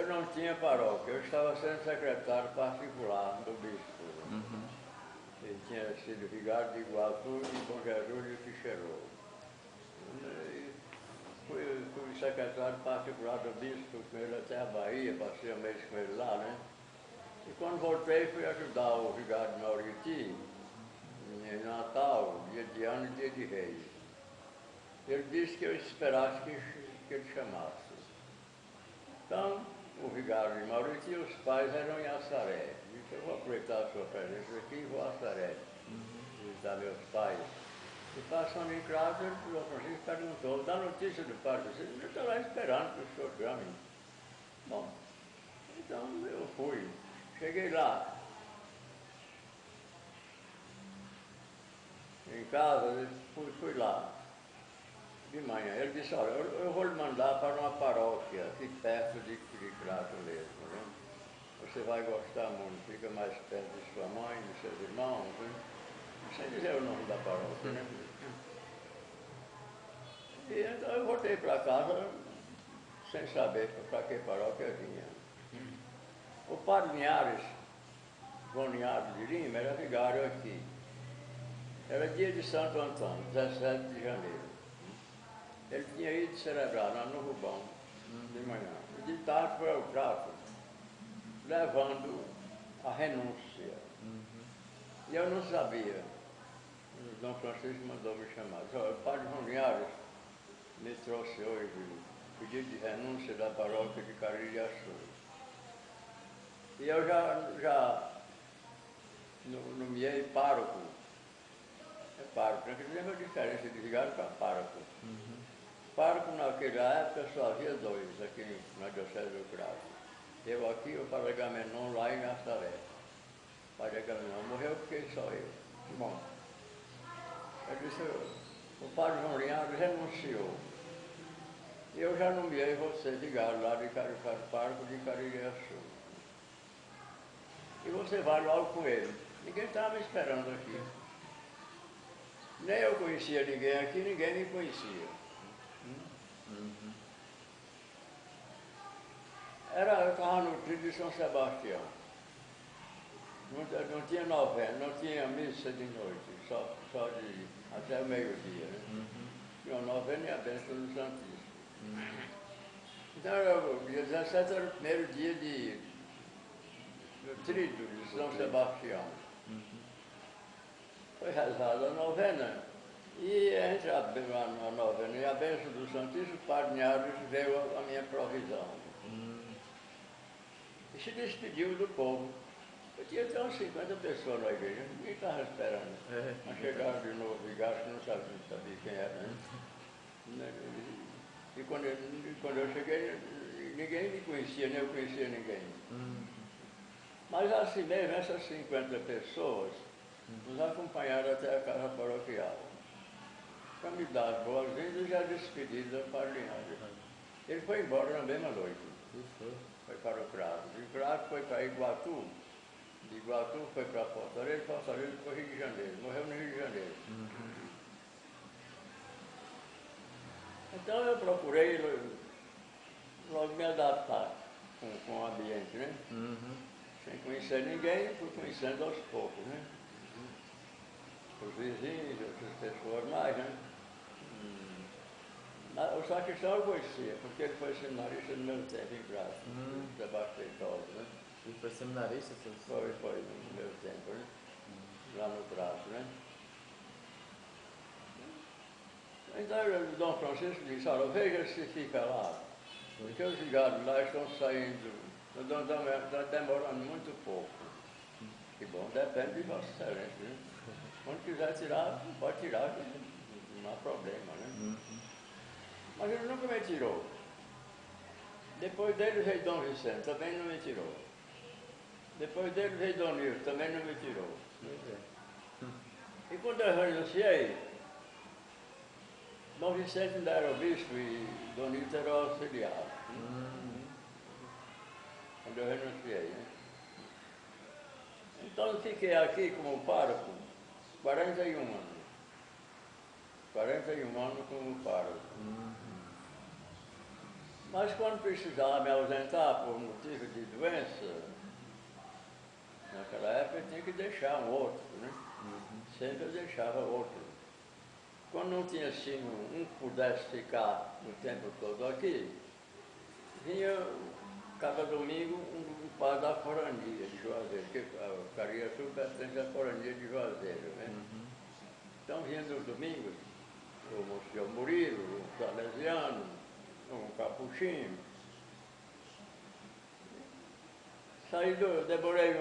Eu não tinha paróquia, eu estava sendo secretário particular do bispo. Uhum. Ele tinha sido vigário de Iguatu, de Bom Jesus e Quixerô. Fui secretário particular do bispo com ele até a Bahia, passei um mês com ele lá, né? E quando voltei, fui ajudar o vigário de Mauriti, em Natal, dia de ano e dia de reis. Ele disse que eu esperasse que ele chamasse. Então, o vigário de Mauriti, os pais eram em Assaré. Disse, eu vou aproveitar a sua presença aqui e vou a Assaré visitar meus pais. E passando em casa, o João Francisco perguntou, dá notícia do pai? Eu estou lá esperando que o senhor chame. Bom, então eu fui. Cheguei lá, em casa, fui lá, de manhã. Ele disse, olha, eu vou lhe mandar para uma paróquia aqui perto de Crato mesmo, né? Você vai gostar muito, fica mais perto de sua mãe, de seus irmãos, né? Sem dizer o nome da paróquia, né? E então eu voltei para casa sem saber para que paróquia eu vinha. O padre Linhares, João Linhares de Lima, era vigário aqui. Era dia de Santo Antônio, 17 de janeiro. Ele tinha ido celebrar lá no Rubão, de manhã. E de tarde foi ao Crato, levando a renúncia. E eu não sabia. O Dom Francisco mandou me chamar. Disse, olha, o padre João Linhares me trouxe hoje pedido de renúncia da paróquia de Caririaçu. E eu já nomeei pároco. É pároco, né? Quer dizer, a diferença de vigário para pároco. Pároco naquela época só havia dois aqui na Diocese do Crato. Eu aqui e o padre Agamenon lá em Nazaré. O padre Agamenon morreu, fiquei só eu. Bom, eu disse, o padre João Linhares renunciou. E eu já nomeei você vigário lá de pároco de Caririaçu. E você vai logo com ele. Ninguém estava me esperando aqui. Nem eu conhecia ninguém aqui, ninguém me conhecia. Eu estava no trio de São Sebastião. Não tinha novena, não tinha missa de noite, só até o meio-dia. Né? Tinha a novena e a bênção do Santíssimo. Então, o dia 17 era o primeiro dia do tríduo de São Sebastião. Foi rezada a novena. E entre a novena e a bênção do Santíssimo, o padre Linhares veio a minha provisão. E se despediu do povo. Eu tinha até uns 50 pessoas na igreja, ninguém estava esperando. Mas chegaram de novo, vigário, que não sabia quem era. Né? E quando eu cheguei, ninguém me conhecia, nem eu conhecia ninguém. Mas assim mesmo, essas 50 pessoas nos acompanharam até a casa paroquial. Para me dar as boas-vindas e a despedida para o Linhares. Ele foi embora na mesma noite. Foi para o Crato. De Crato foi para Iguatu. De Iguatu foi para Fortaleza, Fortaleza foi Rio de Janeiro. Morreu no Rio de Janeiro. Então eu procurei logo me adaptar com o ambiente, né? Sem conhecer ninguém, fui conhecendo aos poucos, né? Os vizinhos, outras pessoas mais, né? O sacristão eu conhecia, porque ele foi seminarista no meu tempo em Crato, Sebastião Tosa, né? Ele foi seminarista? Foi no meu tempo, né? Lá no Crato, né? Então o Dom Francisco disse, olha, veja se fica lá, porque os vigários lá estão saindo, estão demorando muito pouco. Que bom, depende de Vossa Excelência, né? Quando quiser tirar, pode tirar, não há problema, né? Mas ele nunca me tirou. Depois dele veio Dom Vicente, também não me tirou. Depois dele veio Dom Nilson, também não me tirou. E quando eu renunciei, Dom Vicente ainda era o bispo e Dom Nilson era o auxiliar. Quando eu renunciei, né? Então eu fiquei aqui como pároco 41 anos. 41 anos como pároco. Mas quando precisava me ausentar por motivo de doença, naquela época eu tinha que deixar um outro, né? Sempre eu deixava outro. Quando não tinha assim um que pudesse ficar o tempo todo aqui, vinha cada domingo um padre da Corania de Juazeiro, porque a Cariaçu pertence à Corania de Juazeiro, né? Então vinha nos domingos o Monsenhor Murilo, o Salesiano, um capuchinho. Demorei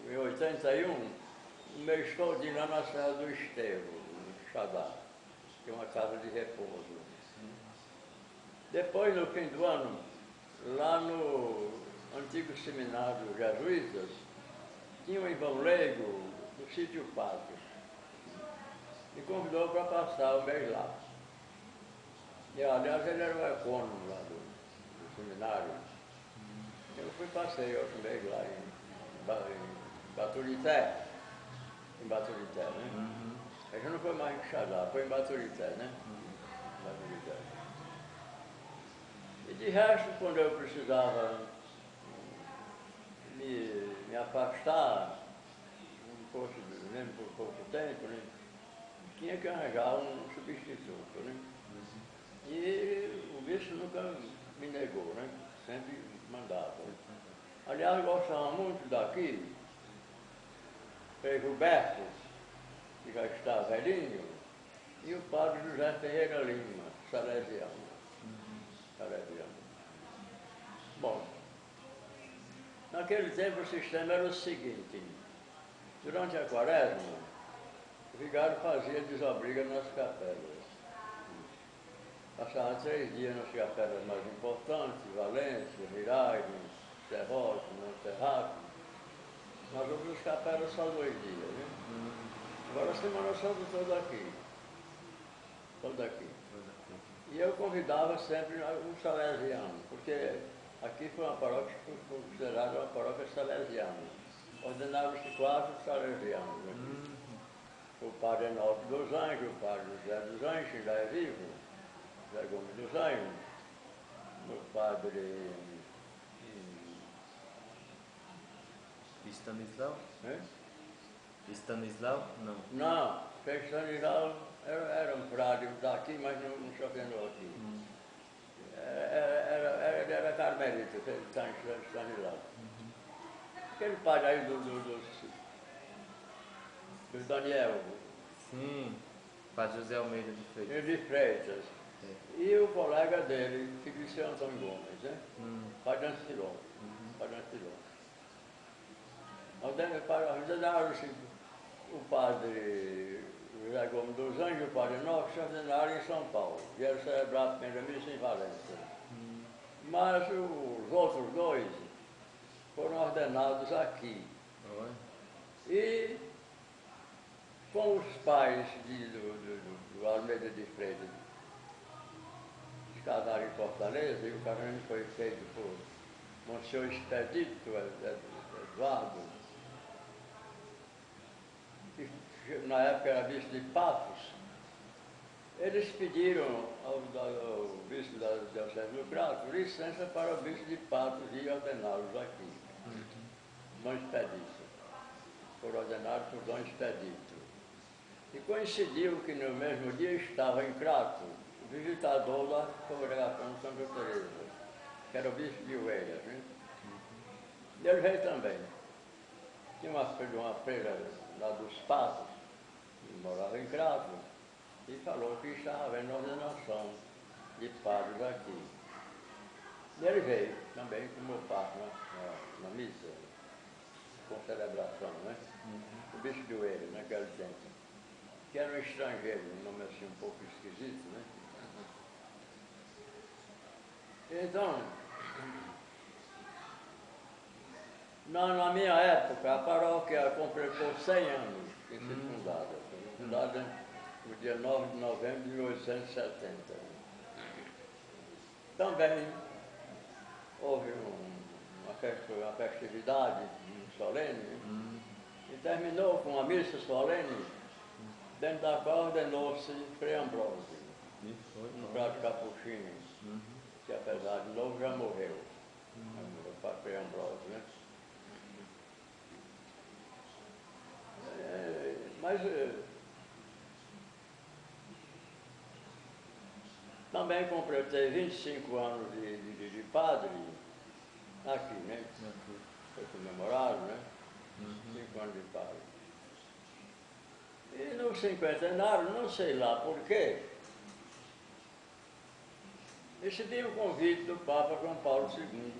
em 81, um mês todinho lá na Serra do Estevo, no Xadá, que é uma casa de repouso. Depois, no fim do ano, lá no antigo seminário jesuítas, tinha um irmão leigo do sítio Pato. Me convidou para passar o mês lá. E, aliás, ele era o ecônomo lá do seminário. Eu fui passei outro mês lá em Baturité. Em Baturité, né? A gente não foi mais em Xadá, foi em Baturité, né? Baturité. E de resto, quando eu precisava me afastar, por pouco tempo, né? Tinha que arranjar um substituto, né? E o bispo nunca me negou, né? Sempre mandava. Aliás, gostava muito daqui, Frei Roberto, que já está velhinho, e o padre José Ferreira Lima, salesiano. Salesiano. Bom, naquele tempo o sistema era o seguinte: durante a quaresma, o vigário fazia desobriga nas capelas. Passava 3 dias nas capelas mais importantes, Valência, Miraide, Serrote, Monserrate. Nas outras capelas só 2 dias, né? Agora a Semana Santa toda aqui. Toda aqui. E eu convidava sempre um salesiano, porque aqui foi uma paróquia que foi considerada uma paróquia salesiana. Ordenaram-se 4 salesianos aqui. O padre Enaldo dos Anjos, o padre José dos Anjos, ainda é vivo, José Gomes dos Anjos, o padre Stanislau? né? Stanislau? Não. Não, Stanislau era um frade daqui, mas não se ordenou aqui. Ele era carmelita, Stanislau. Aquele padre aí do Daniel. Sim, Padre José Almeida de Freitas. De Freitas. E o colega dele, filho de seu Antônio Gomes, né? Padre Ancilon. Padre Ancilon. Ordenaram-se o padre José Gomes dos Anjos e o padre Novo se ordenaram em São Paulo. Vieram celebrar a primeira missa em Valência. Mas os outros 2 foram ordenados aqui. E com os pais do Almeida de Freitas se casaram em Fortaleza, e o casamento foi feito por Monsenhor Expedito Eduardo, que na época era bispo de Patos. Eles pediram ao bispo da Diocese do Crato licença para o bispo de Patos ir ordená-los aqui. Dom Expedito. Foram ordenados por Dom Expedito. E coincidiu que no mesmo dia estava em Crato o visitador da congregação de Santa Teresa, que era o bispo de Oeiras, né? E ele veio também. Tinha uma freira lá dos Patos, que morava em Crato, e falou que estava havendo ordenação de padres aqui. E ele veio também como parte na missa, com celebração, né? O bispo de Oeiras, naquele tempo, que era um estrangeiro, um nome assim um pouco esquisito, né? Então, na minha época, a paróquia completou 100 anos de ser fundada. Foi fundada no dia 9 de novembro de 1870. Também houve uma festividade solene, e terminou com uma missa solene, dentro da qual ordenou-se Frei Ambrósio, um prato capuchinho. que apesar de novo já morreu. Meu pai Ambrósio, né? Mas também completei 25 anos de padre aqui, né? Foi comemorado, né? 5 anos de padre. E no cinquentenário, não sei lá por quê, recebi o convite do Papa João Paulo II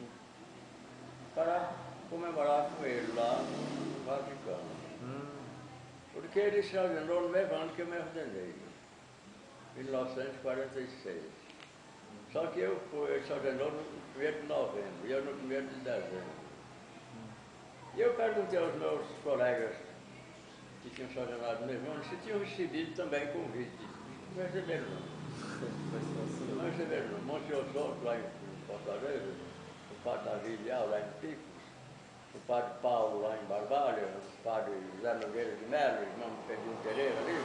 para comemorar com ele lá no Vaticano. Porque ele se ordenou no mesmo ano que eu me ordenei, em 1946. Só que ele se ordenou no 1º de novembro e eu no 1º de dezembro. E eu perguntei aos meus colegas que tinham se ordenado no mesmo ano se tinham recebido também convite. Não receberam não. Não receberam não. Monsenhor Souto, lá em Fortaleza, o padre Davi Leal, lá em Picos, o padre Paulo, lá em Barbalha, o padre José Nogueira de Melo, irmão de Pedrinho Pereira ali.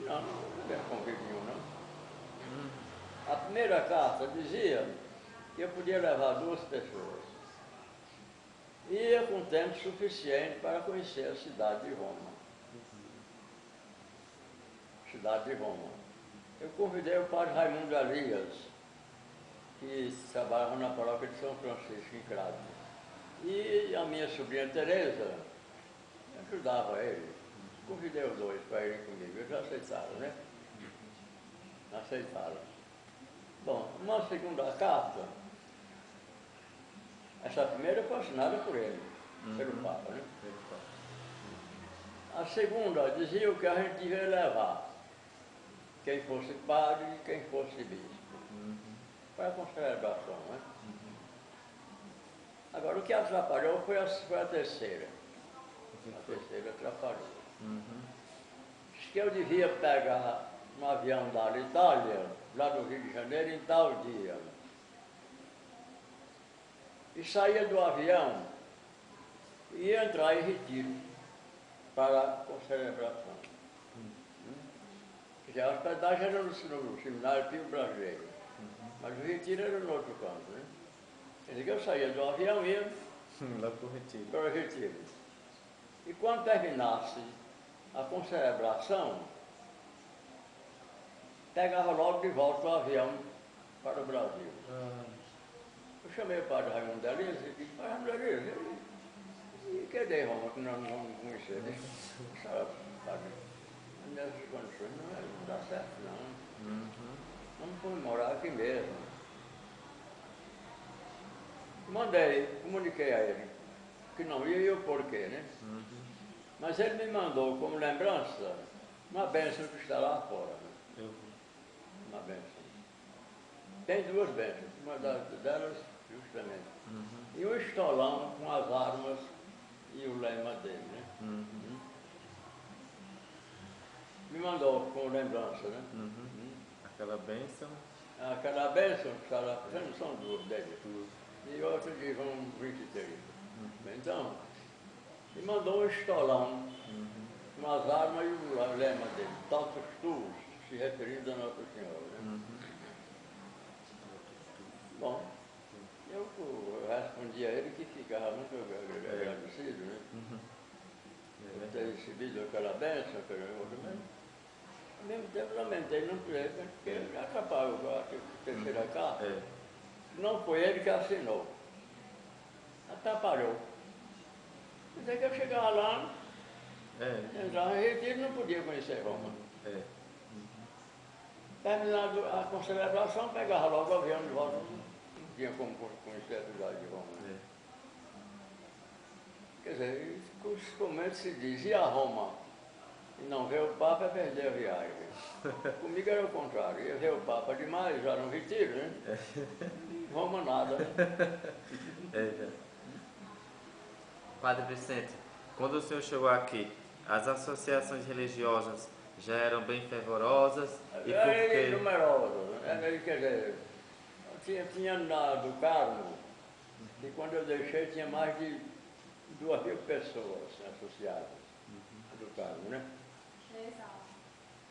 Não receberam convite nenhum, não. A primeira carta dizia que eu podia levar 2 pessoas. E ia com tempo suficiente para conhecer a cidade de Roma. Cidade de Roma. Eu convidei o padre Raimundo Elias, que trabalhava na paróquia de São Francisco, em Crato. E a minha sobrinha Teresa ajudava ele. Convidei os 2 para irem comigo. Eles aceitaram, né? Aceitaram. Bom, uma segunda carta, essa primeira foi assinada por ele, pelo Papa, né? A segunda dizia o que a gente devia levar, quem fosse padre e quem fosse bispo, para a celebração, né? Agora, o que atrapalhou foi a terceira. A terceira atrapalhou. Diz que eu devia pegar um avião da Itália, lá do Rio de Janeiro, em tal dia. E saía do avião e ia entrar em retiro para a celebração. A hospedagem era no Seminário Pio Brasileiro, mas o retiro era no outro canto, né? Quer dizer que eu saía do avião e ia lá para o retiro. para o retiro. E quando terminasse a concelebração, pegava logo de volta o avião para o Brasil. Eu chamei o padre Raimundo Elias e disse, padre Raimundo Elias, e cadê Roma que nós não vamos conhecer? Ele disse, padre, nessas condições não dá certo não. Vamos morar aqui mesmo. Comuniquei a ele que não ia e o porquê, né? Mas ele me mandou como lembrança uma bênção que está lá fora. Né? Uma bênção. Tem 2 bênçãos, uma delas justamente. E um estolão com as armas e o lema dele, né? Me mandou como lembrança, né? Aquela bênção. Aquela bênção que está lá, já não são 2 dele. E outra de João 23. Então, me mandou um estolão com as armas e o lema dele, Totus Tuus, se referindo a Nossa Senhora. Né? Bom, eu respondi a ele que ficava muito agradecido, né? Por ter recebido aquela bênção, mas ao mesmo tempo lamentei não poder, porque já atrapalhou a terceira carta. Não foi ele que assinou. Atrapalhou. Quer dizer que eu chegava lá, entrava em retiro e não podia conhecer Roma. Terminado a concelebração, pegava logo o avião de volta, não tinha como conhecer a cidade de Roma. Quer dizer, como se diz, ir a Roma e não ver o Papa é perder a viagem. Comigo era o contrário, ia ver o Papa demais, já no retiro, né? Roma nada, né? Padre Vicente, quando o senhor chegou aqui, as associações religiosas já eram bem fervorosas? E por quê? Numerosas, né? Quer dizer, tinha na do Carmo, e quando eu deixei tinha mais de 2.000 pessoas associadas do Carmo, né?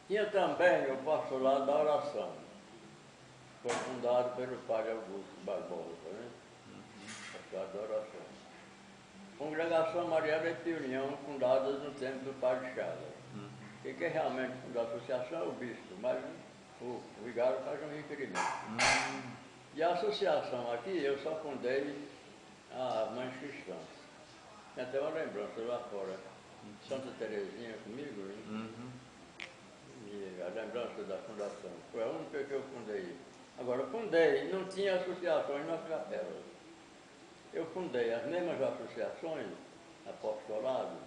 Tinha também o postulado da oração, foi fundado pelo padre Augusto Barbosa, né? A adoração. Congregação Mariana de União, fundadas no tempo do padre Chagas. Quem quer realmente fundar a associação é o bispo, mas o vigário faz um requerimento. E a associação aqui, eu só fundei a Mães Cristãs. Tem até uma lembrança lá fora. Santa Terezinha comigo, né? E a lembrança da fundação. Foi a única que eu fundei. Agora, fundei, não tinha associações nas capelas. Eu fundei as mesmas associações, apostolado,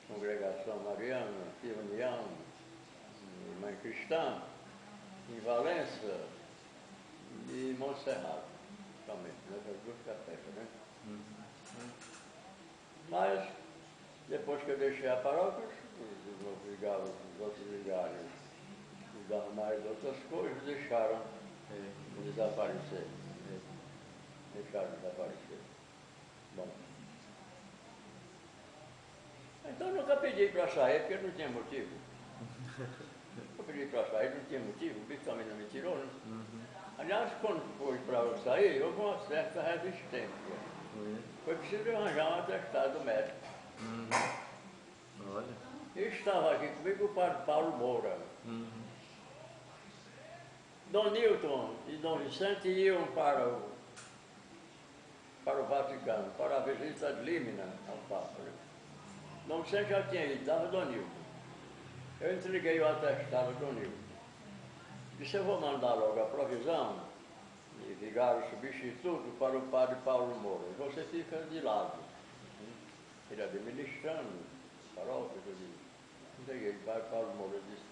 Congregação Mariana, União, Mãe Cristã, em Valença e Montserrat, somente, nessas duas capelas, né? Mas, depois que eu deixei a paróquia, os outros vigários, cuidavam mais de outras coisas, deixaram desaparecer. Deixaram desaparecer. Bom. Então nunca pedi para sair, porque não tinha motivo. Eu pedi para sair, não tinha motivo, o bicho também não me tirou, né? Aliás, quando foi para eu sair, houve uma certa resistência. Foi preciso arranjar um atestado médico. Olha. E estava aqui comigo o padre Paulo Moura. Dom Newton e Dom Vicente iam para o Vaticano, para a visita de Límina ao Papa. Né? Dom Vicente já tinha ido, estava Dom Newton. Eu entreguei o atestado a Dom Newton. Disse, eu vou mandar logo a provisão de vigário substituto para o padre Paulo Moura. E você fica de lado. Ele administrando, paróquia, eu disse. Entreguei, o padre Paulo Moura disse,